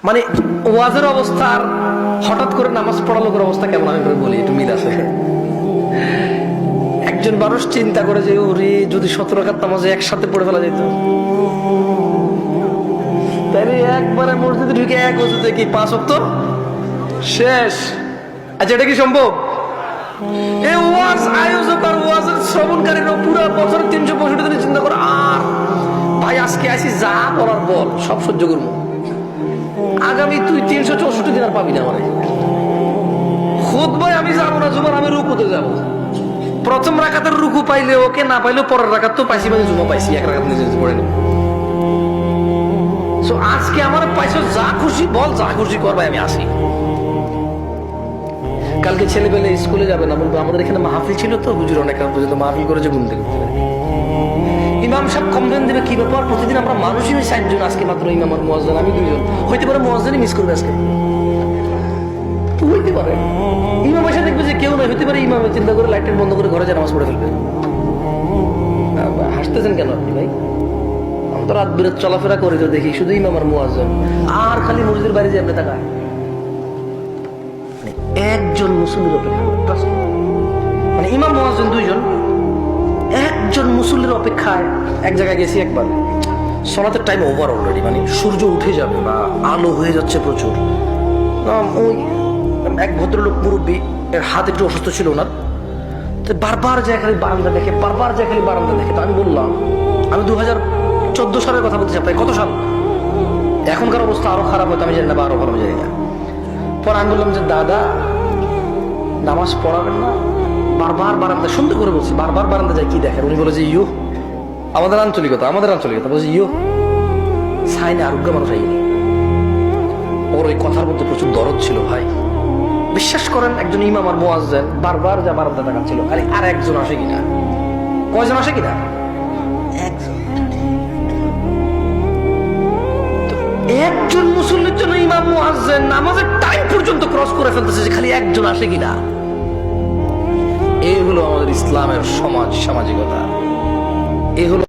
মানে ওয়াজের অবস্থা আর হঠাৎ করে নামাজ পড়া লোকের অবস্থা কেমন আমি বলি, একটু মিল আছে। একজন মানুষ চিন্তা করে যে ওরে যদি 17 রাকাত নামাজে একসাথে পড়ে ফেলা যেত, তাহলে একবারে মসজিদে ঢুকে এক ওয়াজে কি 5 ওয়াক্ত শেষ। আচ্ছা, এটা কি সম্ভব? এই ওয়াজ আয়োজক আর ওয়াজের শ্রবণকারীরা পুরো বছর 365 দিন চিন্তা করে, আর ভাই আজকে আসি যা বলার বল, সব সহ্য করবো, আগামী তুই 364 দিন আর পাবি না। মানে খুতবায় আমি যাবো না জুমার, আমি রুকুতে যাবো। প্রথম রাকাতের রুকু পাইলে ওকে, না পাইলে পরের রাকাত তো পাইছি, মানে জুমা পাইছি, এক রাকাত নিজে পড়ে নেব। আজকে আমার পাইছো, যা খুশি বল, যা খুশি কর ভাই, আমি আসি। কালকে ছেলেবেলে স্কুলে যাবে না বলবো, আমাদের এখানে মাহফিল ছিল তো, হুজুর অনেক পর্যন্ত মাহফিল করেছে ঘুম থেকে। ইমাম সাহেব কমপ্লেন দেবে, কি ব্যাপার প্রতিদিন আমরা মানুষই 60 জন, আজকে মাত্র ইমাম আর মুয়াজ্জিন আমি 2 জন, হইতে পারে মুয়াজ্জিনই মিস করবে আজকে, হইতে পারে। ইমাম এসে দেখবে যে কেউ নাই, হইতে পারে ইমাম চিন্তা করে লাইট বন্ধ করে ঘরে যায় নামাজ পড়ে ফেলবে। হাসতেছেন কেন আপনি ভাই? আমি তো রাত বিরাত চলাফেরা করি তো দেখি শুধু ইমাম আর মুয়াজ্জিন, আর খালি মসজিদের বাইরে যে আপনি তাকায় একজন মুসল্লির অপেক্ষা, মানে ইমাম মুয়াজ্জিন 2 জন, একজন মুসল্লির অপেক্ষায় এক জায়গায় গেছি একবার। সলাতের টাইম ওভার অলরেডি, মানে সূর্য উঠে যাবে বা আলো হয়ে যাচ্ছে প্রচুর। ওই এক ভদ্রলোক মুরব্বী, এর হাত একটু অসুস্থ ছিল ওনার, তো বারবার যায় খালি বারান্দা দেখে, বারবার যায় খালি বারান্দা দেখে। তো আমি বললাম, আমি 2014 সালের কথা বলতে চাই, প্রায় কত সাল, এখনকার অবস্থা আরো খারাপ হতো আমি জানি না, বা আরো ভালো জানি না। পর আমি বললাম যে দাদা নামাজ পড়াবেন না? বারবার বারান্দা, সুন্দর করে বলছি, বারবার বারান্দা যায় কি দেখেন? উনি বলে যে ইউ, আমাদের আঞ্চলিকতা বলছে ইউ সাইনে আরোগ্য মানুষ আইনি। ওর ওই কথার মধ্যে প্রচুর দরদ ছিল ভাই, বিশ্বাস করেন। একজন ইমাম আর মুয়াজ্জিন বারবার যা বারান্দা তাকাচ্ছিল, খালি আর একজন আসে কিনা, কয়জন আসে কিনা, একজন মুসল্লির জন্য ইমাম মুয়াজ্জিন নামাজের টাইম পর্যন্ত ক্রস করে ফেলতেছে যে খালি একজন আসে কিনা। এই হলো আমাদের ইসলামের সামাজিকতা, এই হলো